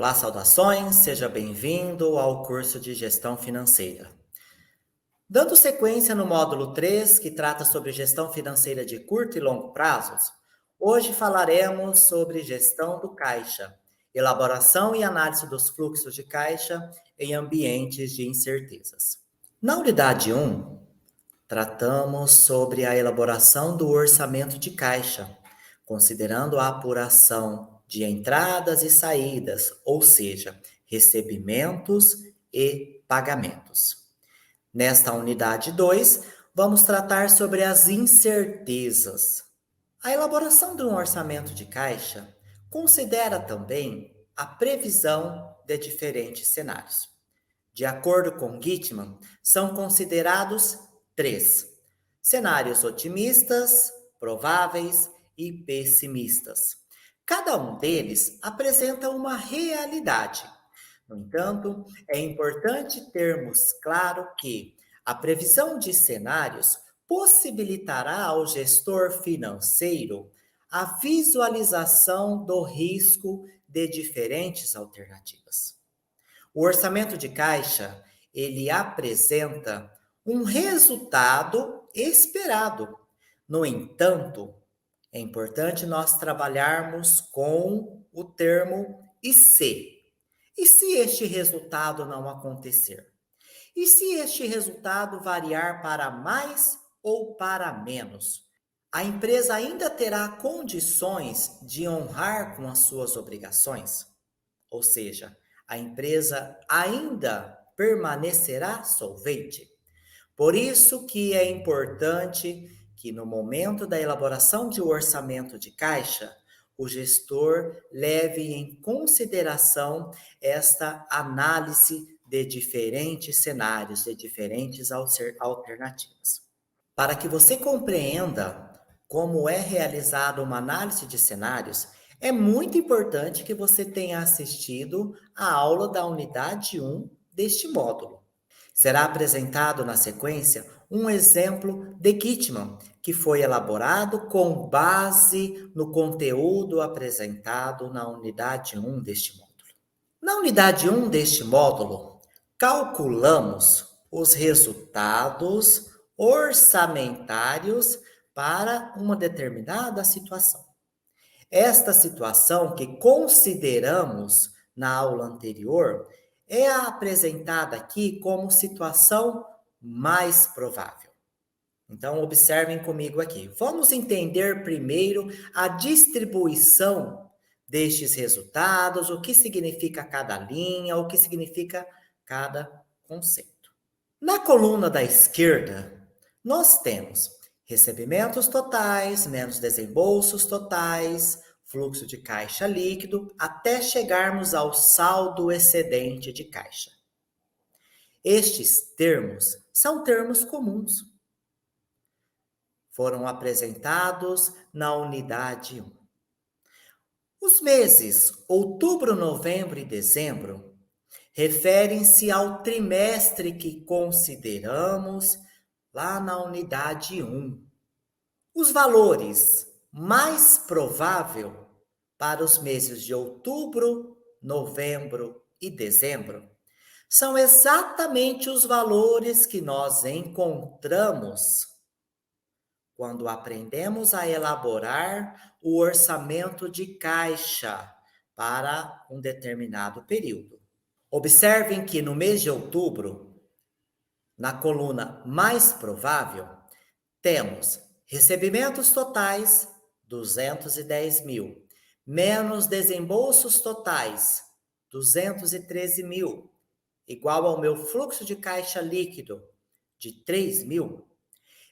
Olá, saudações, seja bem-vindo ao curso de Gestão Financeira. Dando sequência no módulo 3, que trata sobre gestão financeira de curto e longo prazos, hoje falaremos sobre gestão do caixa, elaboração e análise dos fluxos de caixa em ambientes de incertezas. Na unidade 1, tratamos sobre a elaboração do orçamento de caixa, considerando a apuração de entradas e saídas, ou seja, recebimentos e pagamentos. Nesta unidade 2, vamos tratar sobre as incertezas. A elaboração de um orçamento de caixa considera também a previsão de diferentes cenários. De acordo com Gitman, são considerados três: cenários otimistas, prováveis e pessimistas. Cada um deles apresenta uma realidade. No entanto, é importante termos claro que a previsão de cenários possibilitará ao gestor financeiro a visualização do risco de diferentes alternativas. O orçamento de caixa, ele apresenta um resultado esperado. No entanto, é importante nós trabalharmos com o termo "e se". E se este resultado não acontecer? E se este resultado variar para mais ou para menos? A empresa ainda terá condições de honrar com as suas obrigações? Ou seja, a empresa ainda permanecerá solvente. Por isso que é importante que no momento da elaboração de um orçamento de caixa, o gestor leve em consideração esta análise de diferentes cenários, de diferentes alternativas. Para que você compreenda como é realizada uma análise de cenários, é muito importante que você tenha assistido a aula da unidade 1 deste módulo. Será apresentado na sequência um exemplo de Gitman, que foi elaborado com base no conteúdo apresentado na unidade 1 deste módulo. Na unidade 1 deste módulo, calculamos os resultados orçamentários para uma determinada situação. Esta situação que consideramos na aula anterior é apresentada aqui como situação mais provável. Então, observem comigo aqui. Vamos entender primeiro a distribuição destes resultados, o que significa cada linha, o que significa cada conceito. Na coluna da esquerda, nós temos recebimentos totais, menos desembolsos totais, fluxo de caixa líquido, até chegarmos ao saldo excedente de caixa. Estes termos são termos comuns. Foram apresentados na unidade 1. Os meses outubro, novembro e dezembro referem-se ao trimestre que consideramos lá na unidade 1. Os valores mais provável para os meses de outubro, novembro e dezembro são exatamente os valores que nós encontramos quando aprendemos a elaborar o orçamento de caixa para um determinado período. Observem que no mês de outubro, na coluna mais provável, temos recebimentos totais, 210 mil, menos desembolsos totais, 213 mil, igual ao meu fluxo de caixa líquido de 3 mil.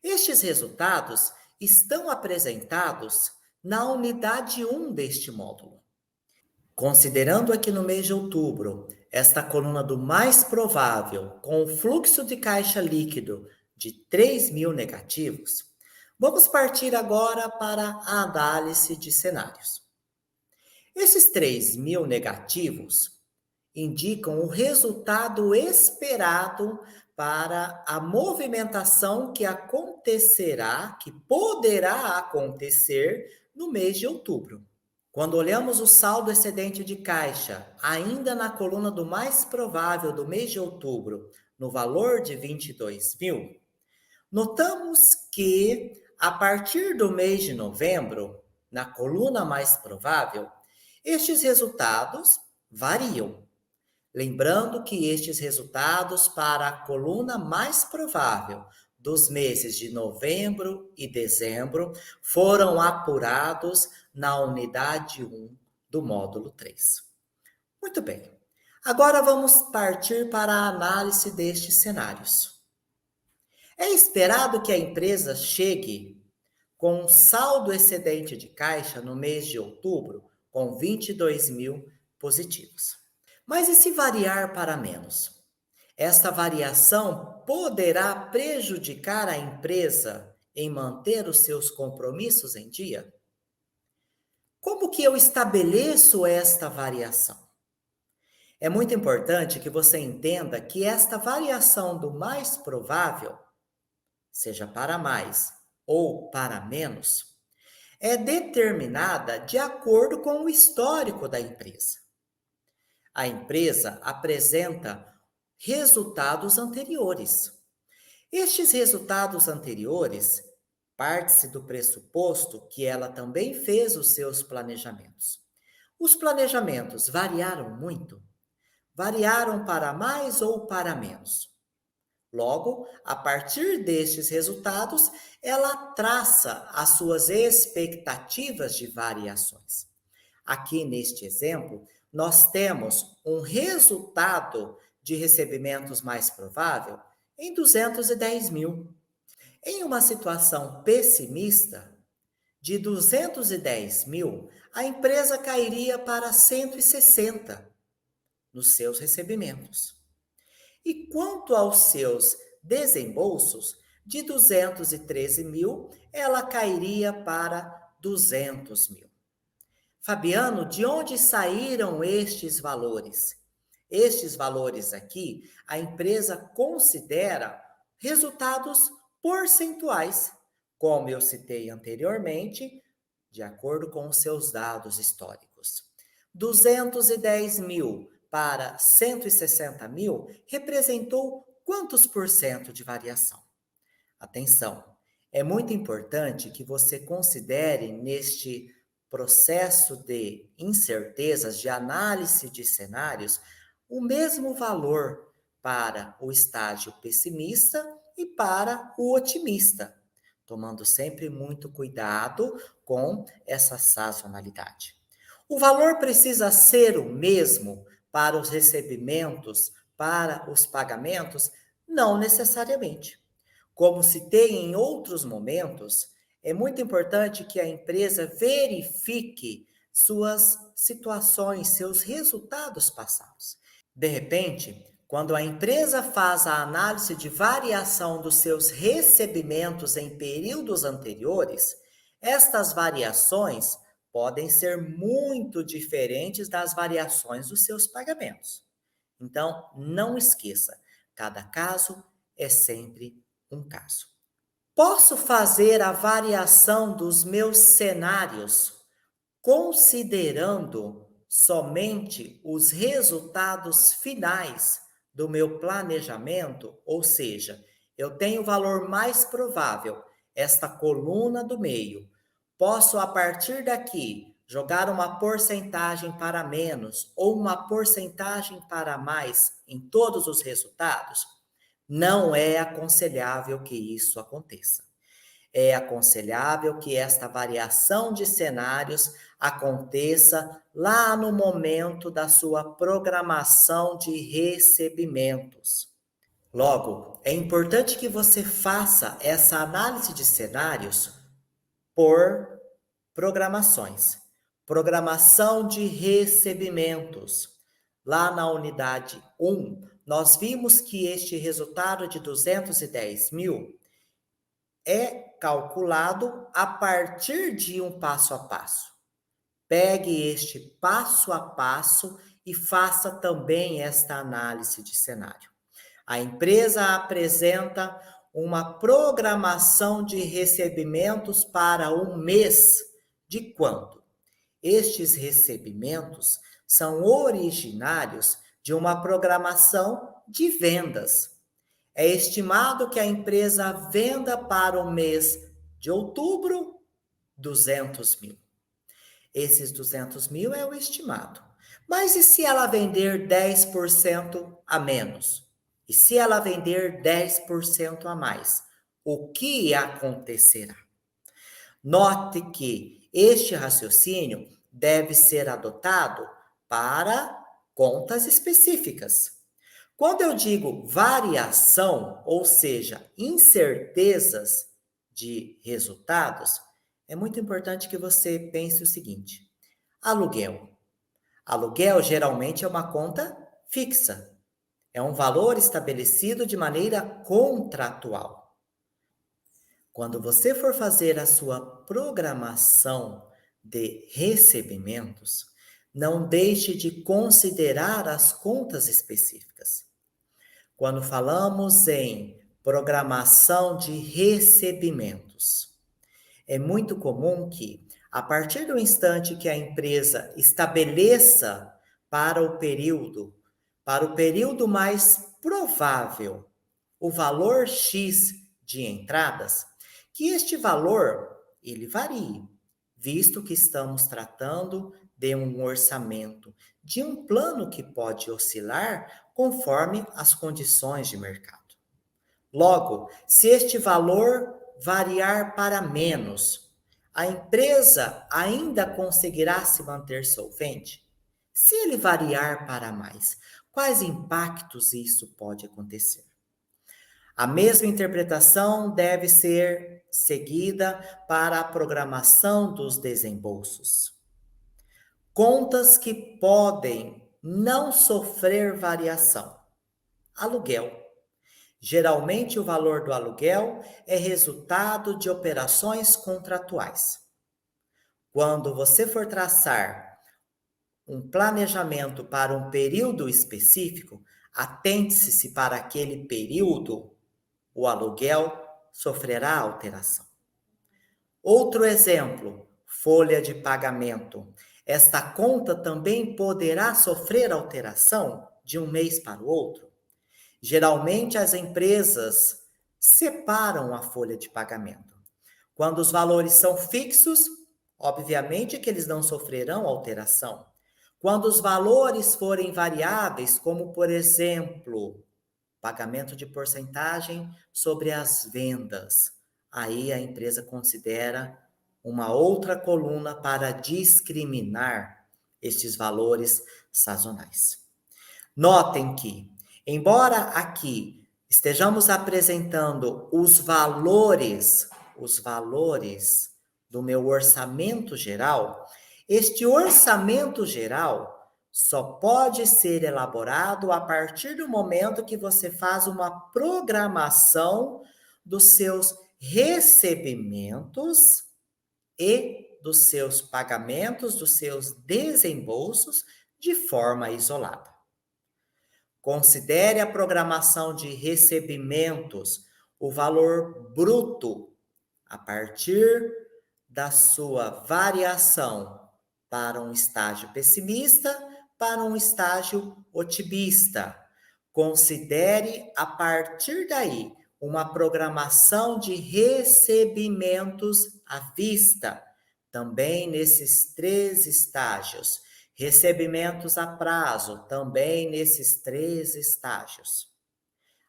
Estes resultados estão apresentados na unidade 1 deste módulo. Considerando aqui no mês de outubro, esta coluna do mais provável, com o fluxo de caixa líquido de 3 mil negativos, vamos partir agora para a análise de cenários. Esses 3 mil negativos indicam o resultado esperado para a movimentação que acontecerá, que poderá acontecer no mês de outubro. Quando olhamos o saldo excedente de caixa, ainda na coluna do mais provável do mês de outubro, no valor de 22.000, notamos que, a partir do mês de novembro, na coluna mais provável, estes resultados variam. Lembrando que estes resultados para a coluna mais provável dos meses de novembro e dezembro foram apurados na unidade 1 do módulo 3. Muito bem. Agora vamos partir para a análise destes cenários. É esperado que a empresa chegue com um saldo excedente de caixa no mês de outubro com 22.000 positivos. Mas e se variar para menos? Esta variação poderá prejudicar a empresa em manter os seus compromissos em dia? Como que eu estabeleço esta variação? É muito importante que você entenda que esta variação do mais provável, seja para mais ou para menos, é determinada de acordo com o histórico da empresa. A empresa apresenta resultados anteriores. Estes resultados anteriores parte-se do pressuposto que ela também fez os seus planejamentos. Os planejamentos variaram muito? Variaram para mais ou para menos? Logo, a partir destes resultados, ela traça as suas expectativas de variações. Aqui neste exemplo, nós temos um resultado de recebimentos mais provável em 210.000. Em uma situação pessimista, de 210.000, a empresa cairia para 160 nos seus recebimentos. E quanto aos seus desembolsos, de 213.000, ela cairia para 200.000. Fabiano, de onde saíram estes valores? Estes valores aqui, a empresa considera resultados percentuais, como eu citei anteriormente, de acordo com os seus dados históricos. 210.000 para 160.000 representou quantos por cento de variação? Atenção, é muito importante que você considere neste processo de incertezas, de análise de cenários, o mesmo valor para o estágio pessimista e para o otimista, tomando sempre muito cuidado com essa sazonalidade. O valor precisa ser o mesmo para os recebimentos, para os pagamentos? Não necessariamente. Como citei em outros momentos, é muito importante que a empresa verifique suas situações, seus resultados passados. De repente, quando a empresa faz a análise de variação dos seus recebimentos em períodos anteriores, estas variações podem ser muito diferentes das variações dos seus pagamentos. Então, não esqueça, cada caso é sempre um caso. Posso fazer a variação dos meus cenários considerando somente os resultados finais do meu planejamento, ou seja, eu tenho o valor mais provável, esta coluna do meio. Posso, a partir daqui, jogar uma porcentagem para menos ou uma porcentagem para mais em todos os resultados? Não é aconselhável que isso aconteça. É aconselhável que esta variação de cenários aconteça lá no momento da sua programação de recebimentos. Logo, é importante que você faça essa análise de cenários por programações. Programação de recebimentos. Lá na unidade 1, nós vimos que este resultado de 210.000 é calculado a partir de um passo a passo. Pegue este passo a passo e faça também esta análise de cenário. A empresa apresenta uma programação de recebimentos para um mês de quanto? Estes recebimentos são originários de uma programação de vendas. É estimado que a empresa venda para o mês de outubro 200 mil. Esses 200 mil é o estimado. Mas e se ela vender 10% a menos? E se ela vender 10% a mais? O que acontecerá? Note que este raciocínio deve ser adotado para contas específicas. Quando eu digo variação, ou seja, incertezas de resultados, é muito importante que você pense o seguinte: aluguel. Aluguel geralmente é uma conta fixa, é um valor estabelecido de maneira contratual. Quando você for fazer a sua programação de recebimentos, não deixe de considerar as contas específicas. Quando falamos em programação de recebimentos, é muito comum que, a partir do instante que a empresa estabeleça para para o período mais provável, o valor X de entradas, que este valor ele varie, visto que estamos tratando de um orçamento, de um plano que pode oscilar conforme as condições de mercado. Logo, se este valor variar para menos, a empresa ainda conseguirá se manter solvente? Se ele variar para mais, quais impactos isso pode acontecer? A mesma interpretação deve ser seguida para a programação dos desembolsos. Contas que podem não sofrer variação. Aluguel. Geralmente, o valor do aluguel é resultado de operações contratuais. Quando você for traçar um planejamento para um período específico, atente-se se para aquele período o aluguel sofrerá alteração. Outro exemplo, folha de pagamento. Esta conta também poderá sofrer alteração de um mês para o outro. Geralmente, as empresas separam a folha de pagamento. Quando os valores são fixos, obviamente que eles não sofrerão alteração. Quando os valores forem variáveis, como por exemplo, pagamento de porcentagem sobre as vendas, aí a empresa considera uma outra coluna para discriminar estes valores sazonais. Notem que, embora aqui estejamos apresentando os valores do meu orçamento geral, este orçamento geral só pode ser elaborado a partir do momento que você faz uma programação dos seus recebimentos e dos seus pagamentos, dos seus desembolsos de forma isolada. Considere a programação de recebimentos, o valor bruto, a partir da sua variação para um estágio pessimista, para um estágio otimista. Considere, a partir daí, uma programação de recebimentos à vista, também nesses 3 estágios. Recebimentos a prazo, também nesses 3 estágios.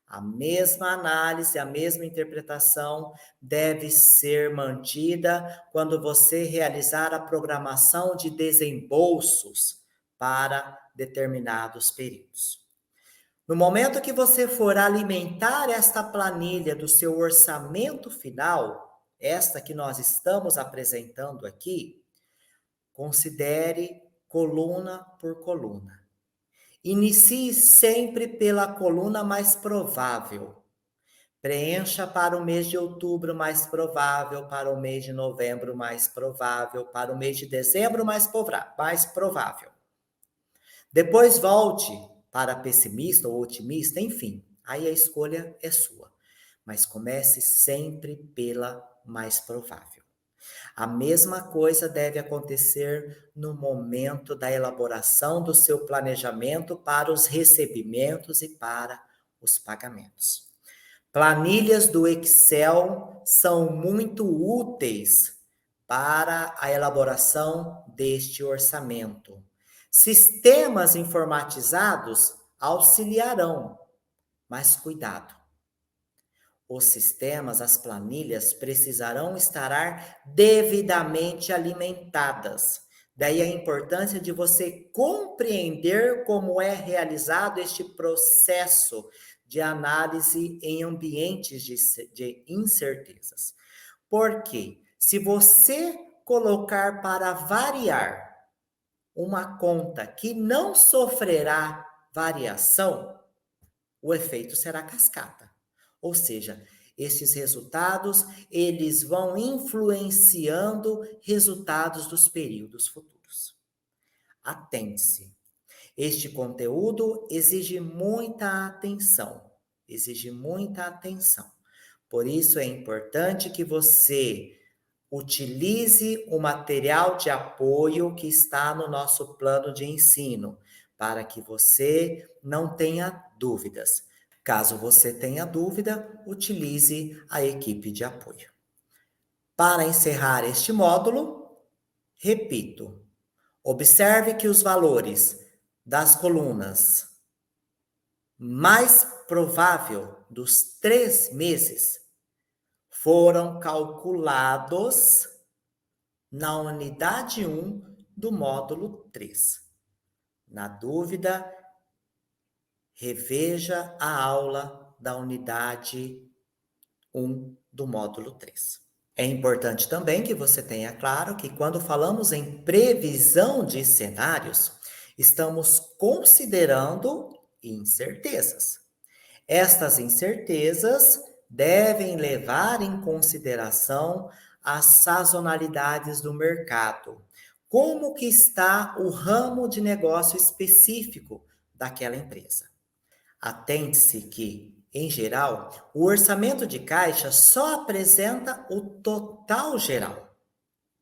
A mesma análise, a mesma interpretação deve ser mantida quando você realizar a programação de desembolsos para determinados períodos. No momento que você for alimentar esta planilha do seu orçamento final, esta que nós estamos apresentando aqui, considere coluna por coluna. Inicie sempre pela coluna mais provável. Preencha para o mês de outubro mais provável, para o mês de novembro mais provável, para o mês de dezembro mais provável. Depois volte para pessimista ou otimista, enfim, aí a escolha é sua. Mas comece sempre pela mais provável. A mesma coisa deve acontecer no momento da elaboração do seu planejamento para os recebimentos e para os pagamentos. Planilhas do Excel são muito úteis para a elaboração deste orçamento. Sistemas informatizados auxiliarão, mas cuidado. Os sistemas, as planilhas precisarão estar devidamente alimentadas. Daí a importância de você compreender como é realizado este processo de análise em ambientes de incertezas. Porque se você colocar para variar uma conta que não sofrerá variação, o efeito será cascata. Ou seja, esses resultados, eles vão influenciando resultados dos períodos futuros. Atente-se. Este conteúdo exige muita atenção, exige muita atenção. Por isso é importante que você utilize o material de apoio que está no nosso plano de ensino, para que você não tenha dúvidas. Caso você tenha dúvida, utilize a equipe de apoio. Para encerrar este módulo, repito, observe que os valores das colunas mais provável dos 3 meses foram calculados na unidade 1 do módulo 3. Na dúvida, reveja a aula da unidade 1 do módulo 3. É importante também que você tenha claro que quando falamos em previsão de cenários, estamos considerando incertezas. Estas incertezas devem levar em consideração as sazonalidades do mercado. Como que está o ramo de negócio específico daquela empresa? Atente-se que, em geral, o orçamento de caixa só apresenta o total geral.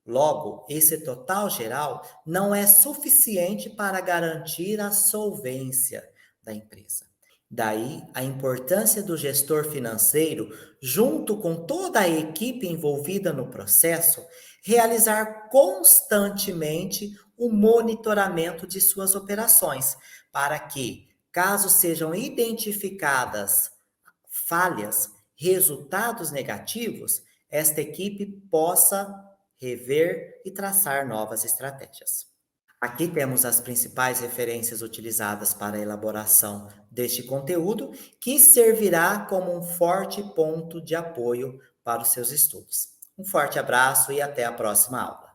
Logo, esse total geral não é suficiente para garantir a solvência da empresa. Daí a importância do gestor financeiro, junto com toda a equipe envolvida no processo, realizar constantemente o monitoramento de suas operações, para que, caso sejam identificadas falhas, resultados negativos, esta equipe possa rever e traçar novas estratégias. Aqui temos as principais referências utilizadas para a elaboração deste conteúdo, que servirá como um forte ponto de apoio para os seus estudos. Um forte abraço e até a próxima aula.